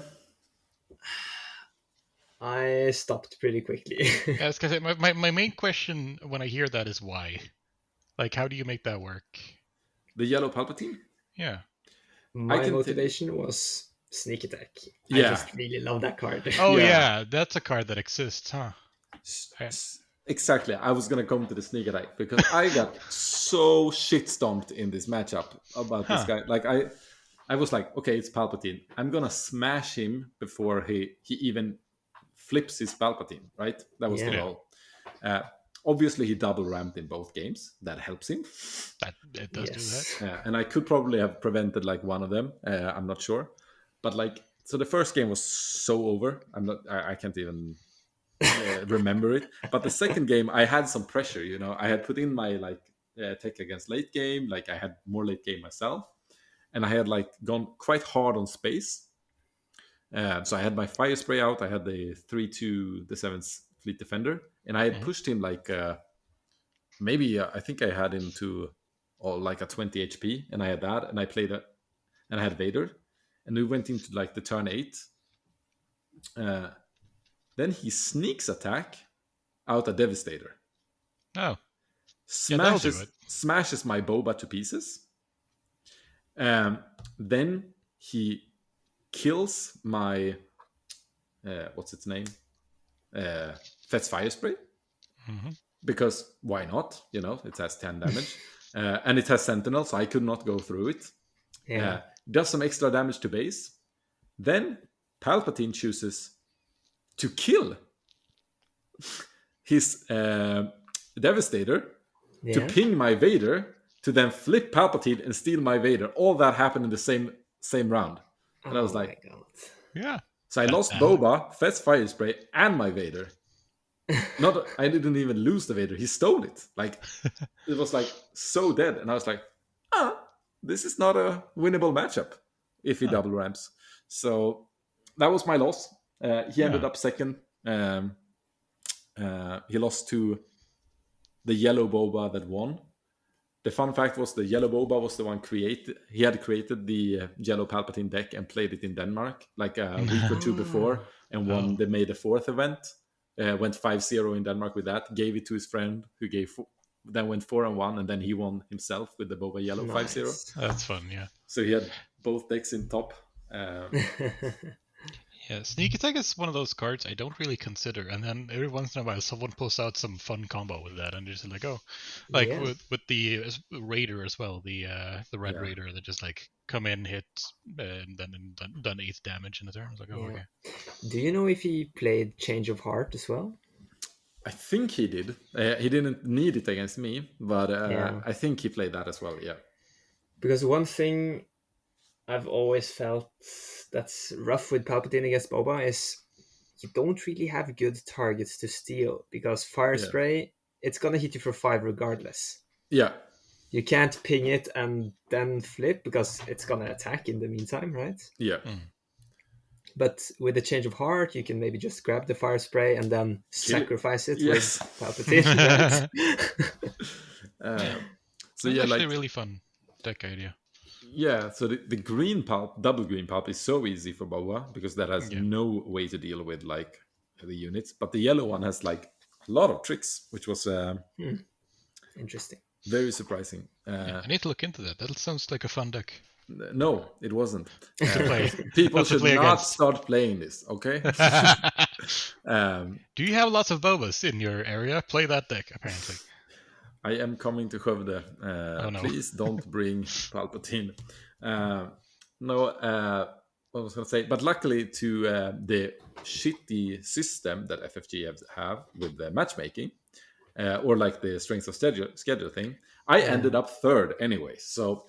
I stopped pretty quickly. Yeah, because my main question when I hear that is why? Like, how do you make that work? The Yellow Palpatine? Yeah. My motivation was Sneak Attack. Yeah. I just really love that card. Oh, yeah, that's a card that exists, huh? Exactly. I was going to come to the Sneak Attack because I got so shit stomped in this matchup about this guy. Like, I was like, okay, it's Palpatine. I'm going to smash him before he even flips his Palpatine, right? That was the goal. Obviously, he double ramped in both games. That helps him. It does do that. And I could probably have prevented like one of them. I'm not sure. But like, so the first game was so over. I can't even remember it. But the second game, I had some pressure, you know. I had put in my like tech against late game. Like I had more late game myself. And I had like gone quite hard on space. So I had my fire spray out. I had the 3/2, the 7th Fleet Defender, and I had pushed him like maybe I think I had him to like a 20 HP, and I had that, and I played it, and I had Vader, and we went into like the turn 8. Then he sneaks attack out a Devastator. Oh, smashes my Boba to pieces. Then he kills my what's its name? Fet's Fire Spray. Because why not? You know, it has 10 damage. And it has Sentinel, so I could not go through it. Does some extra damage to base. Then Palpatine chooses to kill his Devastator to ping my Vader, to then flip Palpatine and steal my Vader. All that happened in the same round. And I was like, my God. Yeah. So I lost Boba, Fet's Fire Spray, and my Vader. I didn't even lose the Vader. He stole it. Like, it was like so dead. And I was like, this is not a winnable matchup if he double ramps. So that was my loss. He ended up second. He lost to the yellow Boba that won. The fun fact was the yellow Boba was the one he had created the yellow Palpatine deck and played it in Denmark like a week or 2 before and won the May the 4th event. Went 5-0 in Denmark with that, gave it to his friend who then went 4-1, and then he won himself with the Boba Yellow 5-0. That's fun, yeah. So he had both decks in top. Yeah, Sneak Attack is one of those cards I don't really consider, and then every once in a while someone pulls out some fun combo with that, and just like, with the Raider as well, the Red Raider that just like come in, hit, and then done 8 damage in the turn. I was like, okay. Do you know if he played Change of Heart as well? I think he did. He didn't need it against me, but I think he played that as well, yeah. Because one thing I've always felt that's rough with Palpatine against Boba is you don't really have good targets to steal, because Fire Spray, it's going to hit you for 5 regardless. Yeah. You can't ping it and then flip because it's going to attack in the meantime, right? Yeah. But with a change of heart, you can maybe just grab the fire spray and then sacrifice it Yes. with Palpatine, right? So That's yeah, actually like a really fun deck idea. yeah, so the green pulp, double green pulp, is so easy for Boba because that has Yeah. no way to deal with like the units. But the yellow one has like a lot of tricks, which was Interesting. very surprising. Yeah, I need to look into that. That sounds like a fun deck No, it wasn't. to play. People To should play not against. start playing this, okay? Do you have lots of Bobas in your area? Play that deck, apparently. I am coming to Skövde. Oh, no. Please don't bring Palpatine. No, what was I going to say? But luckily, to the shitty system that FFG have with the matchmaking, or like the strength of schedule thing, I ended up third anyway. So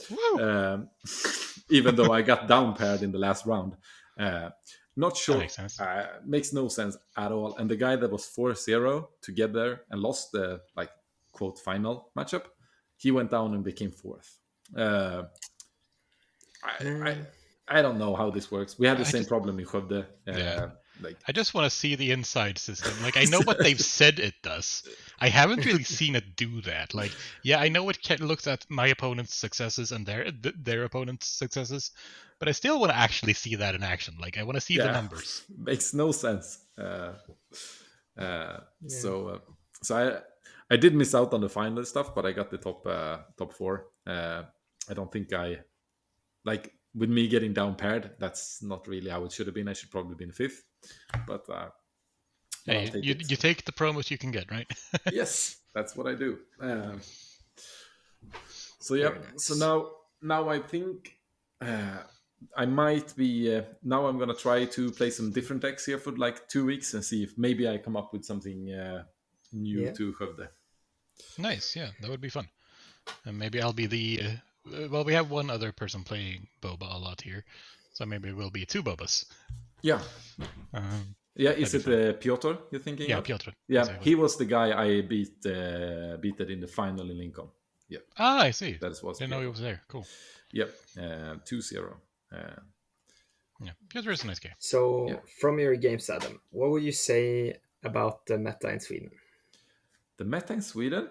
even though I got down paired in the last round, not sure. That makes sense. Makes no sense at all. And the guy that was 4-0 to get there and lost the like quote final matchup, he went down and became fourth. I don't know how this works. We had the same problem in Skövde. Like I just want to see the inside system. Like, I know what they've said it does. I haven't really seen it do that. Like, yeah, I know it looks at my opponent's successes and their opponent's successes, but I still want to actually see that in action. Like, I want to see the numbers. Makes no sense. So I did miss out on the final stuff, but I got the top four. I don't think I like with me getting down paired. That's not really how it should have been. I should probably been fifth, but hey, you take the promos you can get, right? Yes, that's what I do. So yeah, nice. So now I think I might be now I'm gonna try to play some different decks here for like 2 weeks and see if maybe I come up with something new to Skövde. Nice, yeah, that would be fun. And maybe I'll be the well, we have one other person playing Boba a lot here, so maybe we'll be two Bobas. Yeah. Yeah, is it Piotr you're thinking? Yeah, of? Piotr. Yeah, exactly. He was the guy I beat it in the final in Lincoln. Yeah. Ah, I see. That was. Didn't know he was there. Cool. Yep. 2-0. Yeah, Piotr is a nice guy. So, from your games, Adam, what would you say about the meta in Sweden? The meta in Sweden?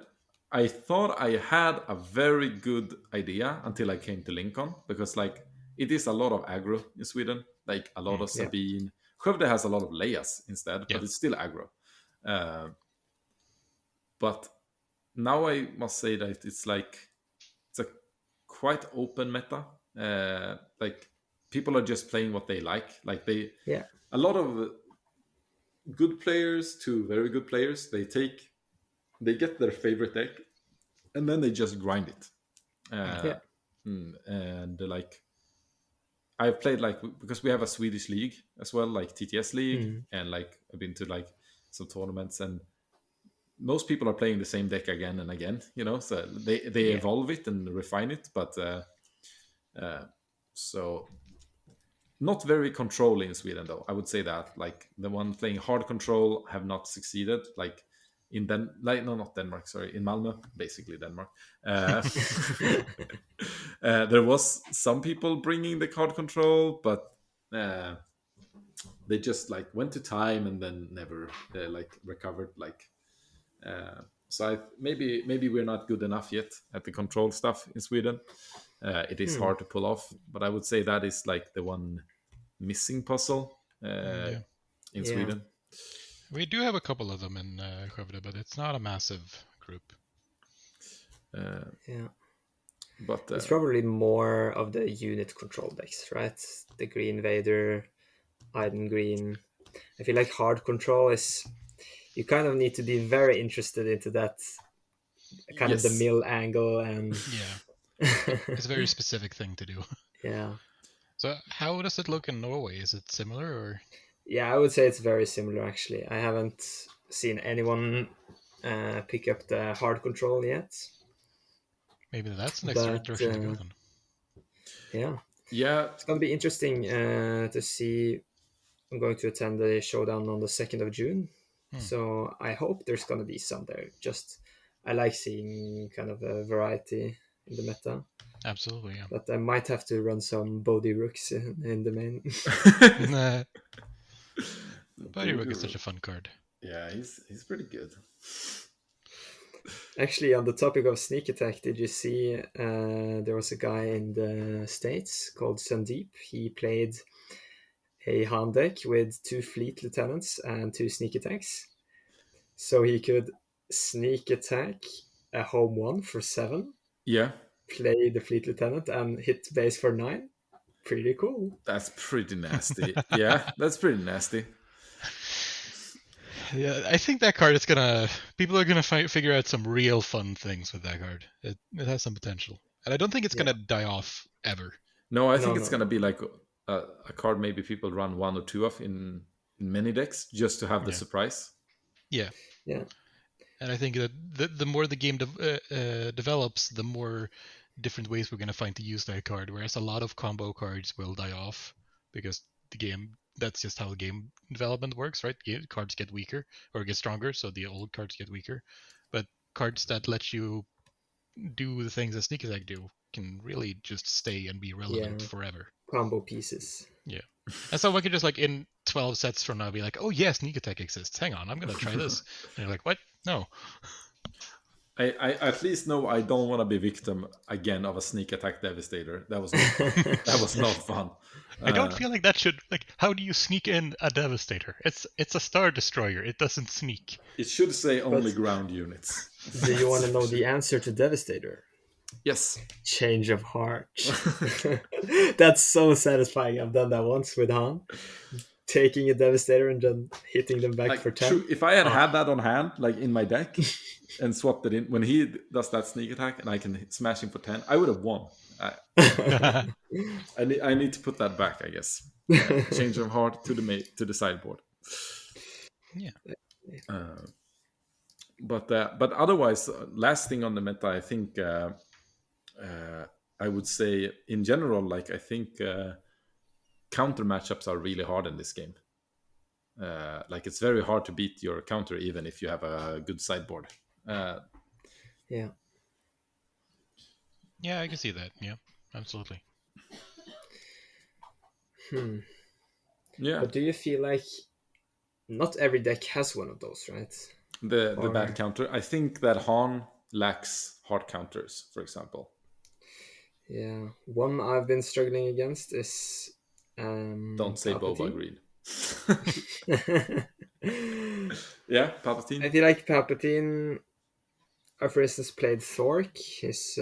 I thought I had a very good idea until I came to Lincoln, because like it is a lot of aggro in Sweden, like a lot of Sabine. Skövde has a lot of Leias instead, but it's still aggro. But now I must say that it's a quite open meta. Like people are just playing what they like. Like a lot of good players to very good players, they get their favorite deck and then they just grind it. And like I've played like, because we have a Swedish league as well, like TTS league, and like I've been to like some tournaments, and most people are playing the same deck again and again, you know, so they evolve it and refine it, but so not very controlling in Sweden though. I would say that like the one playing hard control have not succeeded, like in not Denmark, sorry, in Malmö, basically Denmark. There was some people bringing the card control, but they just like went to time and then never like recovered. Like so maybe we're not good enough yet at the control stuff in Sweden. It is hard to pull off, but I would say that is like the one missing puzzle in Sweden. We do have a couple of them in Skövde, but it's not a massive group. But it's probably more of the unit control decks, right? The Green Vader, Iden Green. I feel like hard control is, you kind of need to be very interested into that kind of the mill angle, and it's a very specific thing to do. So how does it look in Norway? Is it similar or? Yeah, I would say it's very similar, actually. I haven't seen anyone pick up the hard control yet. Maybe that's the next direction to go then. Yeah. It's going to be interesting to see. I'm going to attend the showdown on the 2nd of June. So I hope there's going to be some there. Just, I like seeing kind of a variety in the meta. Absolutely, yeah. But I might have to run some Bodhi Rooks in the main. Nah. Bodywork is such a fun card. Yeah, he's pretty good. Actually, on the topic of sneak attack, did you see there was a guy in the States called Sandeep? He played a Han deck with 2 Fleet Lieutenants and 2 sneak attacks. So he could sneak attack a home 1 for 7, Yeah, play the Fleet Lieutenant, and hit base for 9. Pretty cool. that's pretty nasty. Yeah, that's pretty nasty. Yeah, I think that card is gonna. People are gonna figure out some real fun things with that card. It has some potential, and I don't think it's gonna die off ever. No, I think No, it's no. gonna be like a card maybe people run 1 or 2 of in many decks just to have the Yeah. surprise. Yeah, Yeah. and I think that the more the game develops, the more different ways we're gonna find to use that card. Whereas a lot of combo cards will die off because the game. That's just how game development works, right? Cards get weaker or get stronger, so the old cards get weaker. But cards that let you do the things that sneak attack do can really just stay and be relevant forever. Combo pieces. Yeah. And so I could just like in 12 sets from now be like, oh yeah, sneak attack exists. Hang on, I'm gonna try this. And you're like, what? No. I at least know I don't want to be victim again of a sneak attack devastator. That was not fun. I don't feel like that should like. How do you sneak in a devastator? It's a star destroyer. It doesn't sneak. It should say only ground units. Do you want to know the answer to Devastator? Yes. Change of heart. That's so satisfying. I've done that once with Han. Taking a Devastator and then hitting them back Like, for 10. true, if I had that on hand, like in my deck, and swapped it in when he does that sneak attack, and I can smash him for 10, I would have won. I need to put that back, I guess. Change of heart to the sideboard. Yeah. But otherwise, last thing on the meta, I think I would say in general, like I think counter matchups are really hard in this game. Like it's very hard to beat your counter even if you have a good sideboard. Yeah. Yeah, I can see that. Yeah, absolutely. Yeah. But do you feel like not every deck has one of those, right? The bad counter. I think that Han lacks hard counters, for example. Yeah. One I've been struggling against is Don't say Boba Green. Palpatine. Yeah, Palpatine. I feel like Palpatine, I for instance played Thork, his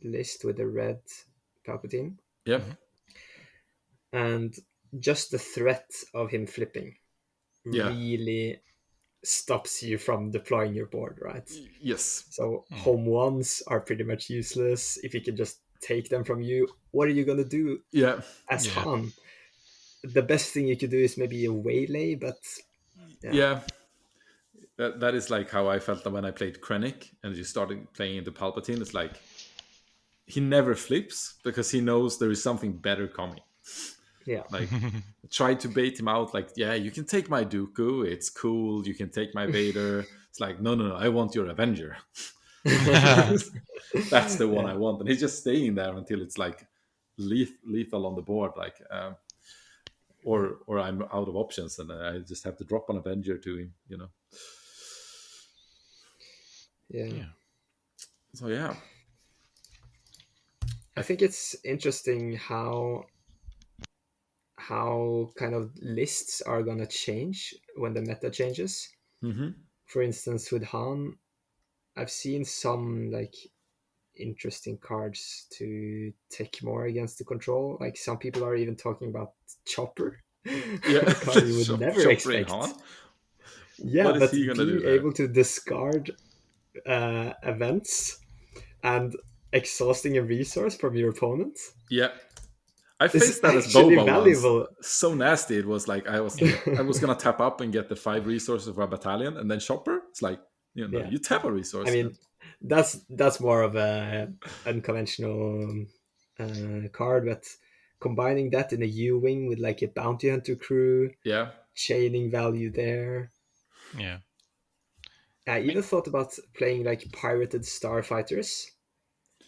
list with the red Palpatine. Yep. And just the threat of him flipping really stops you from deploying your board, right? Yes. So home ones are pretty much useless. If he can just take them from you, what are you going to do as Han? The best thing you could do is maybe a waylay, but that is like how I felt when I played Krennic and you started playing into Palpatine. It's like he never flips because he knows there is something better coming. Yeah. Like try to bait him out like, yeah, you can take my Dooku, it's cool, you can take my Vader. It's like, no, I want your Avenger. That's the one I want. And he's just staying there until it's like lethal on the board, like or I'm out of options and I just have to drop an Avenger to him, you know. Yeah. So yeah. I think it's interesting how kind of lists are gonna change when the meta changes. For instance, with Han, I've seen some like interesting cards to take more against the control. Like some people are even talking about Chopper. A card you would never expect. Yeah, what is but he gonna being do there? able to discard events and exhausting a resource from your opponent. Yeah. I faced that as Boba once. So nasty. It was like I was gonna tap up and get the 5 resources for a battalion, and then Chopper. It's like, you know, you tap a resource. I mean, that's more of a unconventional card, but combining that in a U-wing with like a bounty hunter crew, chaining value there. Yeah. I even thought about playing like pirated starfighters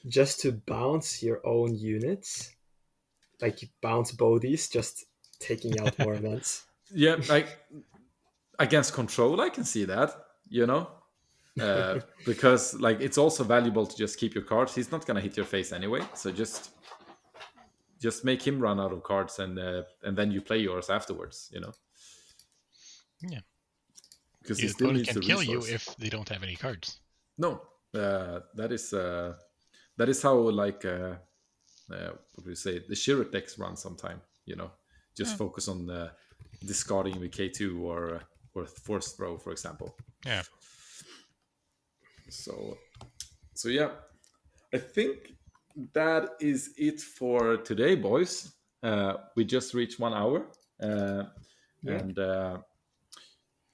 just to bounce your own units, like you bounce bodies, just taking out more events. Yeah, like against control, I can see that, because like it's also valuable to just keep your cards. He's not gonna hit your face anyway, so just make him run out of cards, and then you play yours afterwards. Yeah. Because Your he still opponent needs can the kill you resource. if they don't have any cards. No, that is how like what do we say? The Shirret decks run sometime. Just focus on discarding the K2 or Force Throw, for example. Yeah. So yeah, I think that is it for today, boys. We just reached 1 hour, and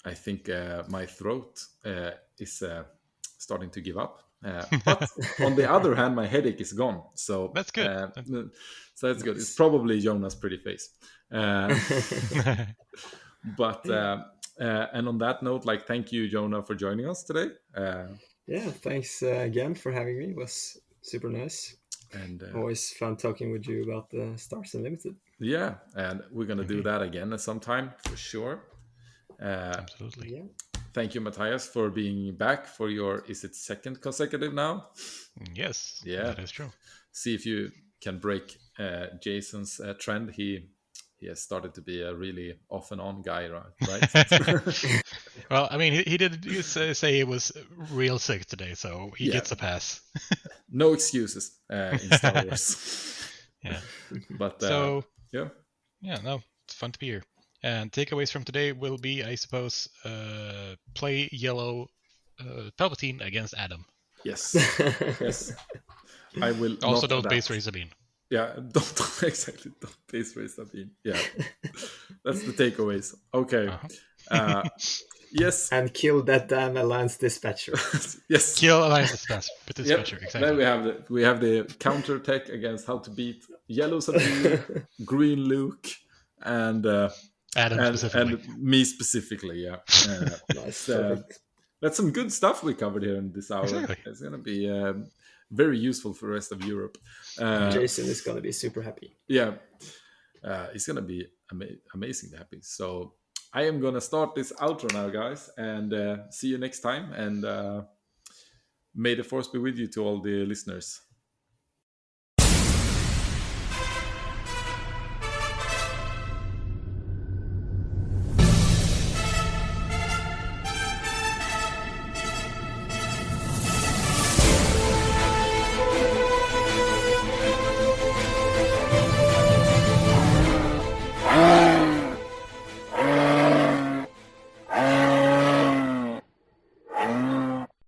I think my throat is starting to give up. But on the other hand, my headache is gone. So That's good. So that's good. It's probably Jonah's pretty face. But and on that note, like, thank you, Jonah, for joining us today. Yeah, thanks again for having me. It was super nice. And always fun talking with you about the Stars Unlimited. Yeah, and we're gonna do that again at some time for sure. Absolutely. Yeah. Thank you, Mattias, for being back for your, is it second consecutive now? Yes. Yeah. That is true. See if you can break Jason's trend. He has started to be a really off and on guy, right? Well, I mean, he did say he was real sick today, so he gets a pass. No excuses in Star Wars. Yeah. But so yeah, no, it's fun to be here. And takeaways from today will be, I suppose, play yellow Palpatine against Adam. Yes. Yes. I will also not don't adapt. base race Sabine. Yeah, don't exactly don't base race Sabine. Yeah, that's the takeaways. Okay. Yes. And kill that damn Alliance Dispatcher. Yes. Kill Alliance Dispatcher. Exactly. Then we have the counter tech against how to beat yellow Sabine, green Luke, and Adam specifically. and me specifically. Yeah. Nice. That's some good stuff we covered here in this hour. Exactly. It's gonna be very useful for the rest of Europe. Jason is gonna be super happy. Yeah. It's gonna be amazing happy. So I am gonna start this outro now, guys, and see you next time. And may the force be with you to all the listeners.